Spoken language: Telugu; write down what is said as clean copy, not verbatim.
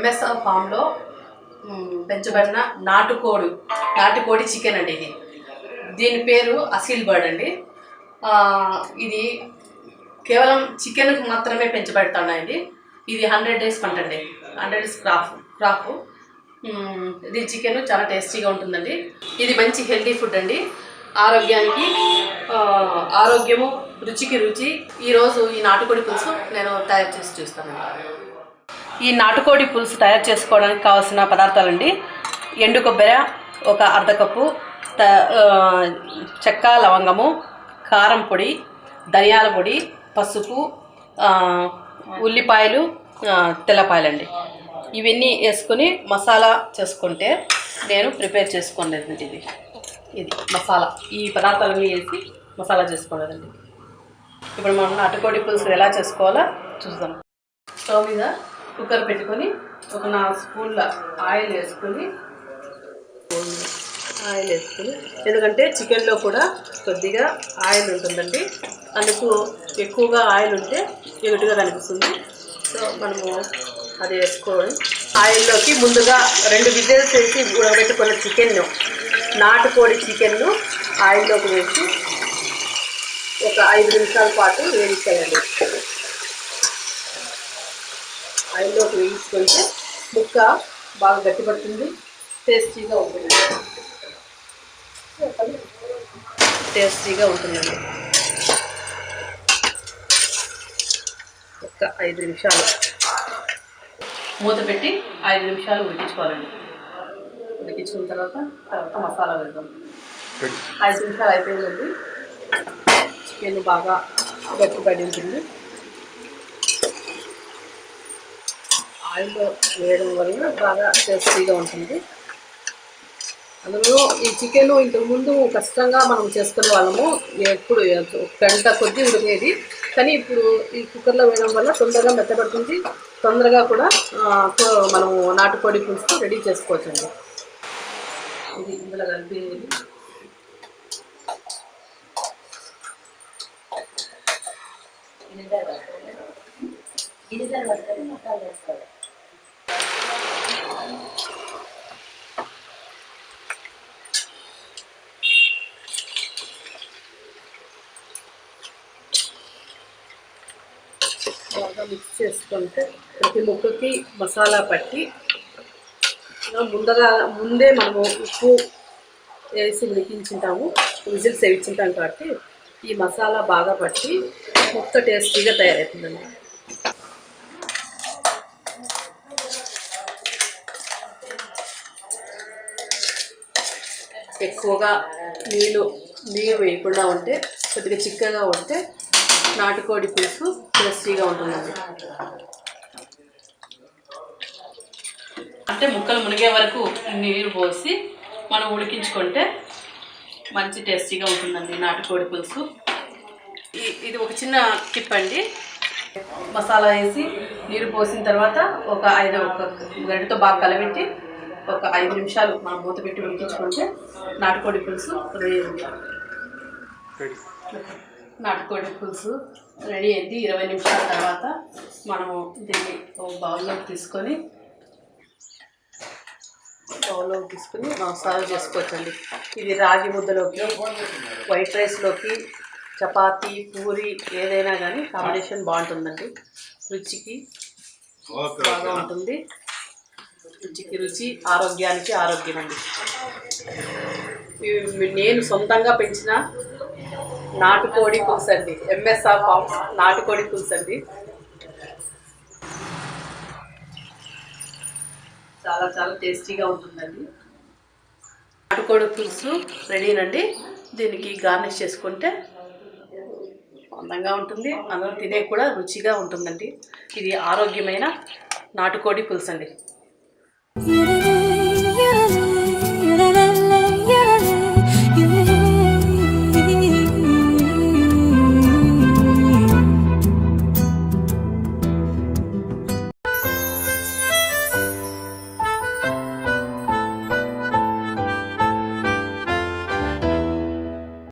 ఎంఎస్ఆర్ ఫామ్లో పెంచబడిన నాటుకోడి చికెన్ అండి. దీని పేరు అసీల్ బర్డ్ అండి. ఇది కేవలం చికెన్కి మాత్రమే పెంచబడుతున్నాయండి. ఇది 100 days పంట అండి, 100 days క్రాప్. ఇది చికెన్ చాలా టేస్టీగా ఉంటుందండి. ఇది మంచి హెల్తీ ఫుడ్ అండి. ఆరోగ్యము, రుచికి రుచి. ఈరోజు ఈ నాటుకోడి పులుసు నేను తయారు చేసి చూస్తానండి. ఈ నాటుకోడి పులుసు తయారు చేసుకోవడానికి కావాల్సిన పదార్థాలండి: ఎండు కొబ్బరి ఒక అర్ధ కప్పు, చెక్క లవంగము, కారం పొడి, ధనియాల పొడి, పసుపు, ఉల్లిపాయలు, తెల్లపాయలండి. ఇవన్నీ వేసుకొని మసాలా చేసుకుంటే నేను ప్రిపేర్ చేసుకోలేదండి. ఇది మసాలా, ఈ పదార్థాలన్నీ వేసి మసాలా చేసుకోలేదండి. ఇప్పుడు మనం నాటుకోడి పులుసు ఎలా చేసుకోవాలో చూద్దాం. స్టవ్ మీద కుక్కర్ పెట్టుకొని ఒక 4 స్పూన్ల ఆయిల్ వేసుకొని, ఎందుకంటే చికెన్లో కూడా కొద్దిగా ఆయిల్ ఉంటుందండి. అందుకు ఎక్కువగా ఆయిల్ ఉంటే ఎగుటుగా కనిపిస్తుంది. సో మనము అది వేసుకోవాలి. ఆయిల్లోకి ముందుగా 2 విజిల్స్ వేసి ఉడకబెట్టుకున్న నాటుకోడి చికెన్ను ఆయిల్లోకి వేసి ఒక 5 నిమిషాల పాటు వేయించాలండి. ఆయిల్లోకి వేయించుకుంటే ముక్క బాగా గట్టిపడుతుంది, టేస్టీగా ఉంటుందండి. ఒక 5 నిమిషాలు మూత పెట్టి 5 నిమిషాలు ఉడికించుకోవాలండి. ఉడికించుకున్న తర్వాత మసాలా వేద్దాం. 5 నిమిషాలు అయిపోయిందండి. చికెన్ బాగా గట్టిపడి ఉంటుంది. ఆయిల్లో వేయడం వల్ల బాగా టేస్టీగా ఉంటుంది. అందులో ఈ చికెన్ ఇంతకుముందు కష్టంగా మనం చేసుకునే వాళ్ళము, ఎప్పుడు గంట కొద్దీ ఉడికేది. కానీ ఇప్పుడు ఈ కుక్కర్లో వేయడం వల్ల తొందరగా మెత్తపడుతుంది. తొందరగా కూడా మనము నాటుకోడి పులుసు రెడీ చేసుకోవచ్చండి. ఇది ఇందులో కలిపి బాగా మిక్స్ చేసుకుంటే ప్రతి ముక్కకి మసాలా పట్టి, ముందే మనము ఉప్పు వేసి ఉడికించుంటాము, విజిల్స్ వేయించుంటాం కాబట్టి ఈ మసాలా బాగా పట్టి ముక్క టేస్టీగా తయారవుతుందండి. ఎక్కువగా నీళ్ళు వేయకుండా ఉంటే, కొద్దిగా చిక్కగా ఉంటే నాటుకోడి పులుసు టేస్టీగా ఉంటుందండి. అంటే ముక్కలు మునిగే వరకు నీరు పోసి మనం ఉడికించుకుంటే మంచి టేస్టీగా ఉంటుందండి నాటుకోడి పులుసు. ఇది ఒక చిన్న టిప్ అండి. మసాలా వేసి నీరు పోసిన తర్వాత ఒక గరిటెతో బాగా కలబెట్టి ఒక 5 నిమిషాలు మనం మూత పెట్టి ఉడికించుకుంటే నాటుకోడి పులుసు రెడీ అయింది. నాటుకోడి పులుసు రెడీ అయింది. 20 నిమిషాల తర్వాత మనము దీన్ని బౌల్లోకి తీసుకొని మనం సర్వ్ చేసుకోవచ్చండి. ఇది రాగి ముద్దలోకి, వైట్ రైస్లోకి, చపాతీ, పూరి ఏదైనా కానీ కాంబినేషన్ బాగుంటుందండి. రుచికి బాగా ఉంటుంది. రుచికి రుచి, ఆరోగ్యానికి ఆరోగ్యం అండి. నేను సొంతంగా పెంచిన నాటుకోడి పులుసు అండి, ఎంఎస్ఆర్ ఫామ్స్ నాటుకోడి పులుసు అండి. చాలా చాలా టేస్టీగా ఉంటుందండి. నాటుకోడి పులుసు రెడీనండి. దీనికి గార్నిష్ చేసుకుంటే అందంగా ఉంటుంది, అందరూ తినే కూడా రుచిగా ఉంటుందండి. ఇది ఆరోగ్యమైన నాటుకోడి పులుసు అండి.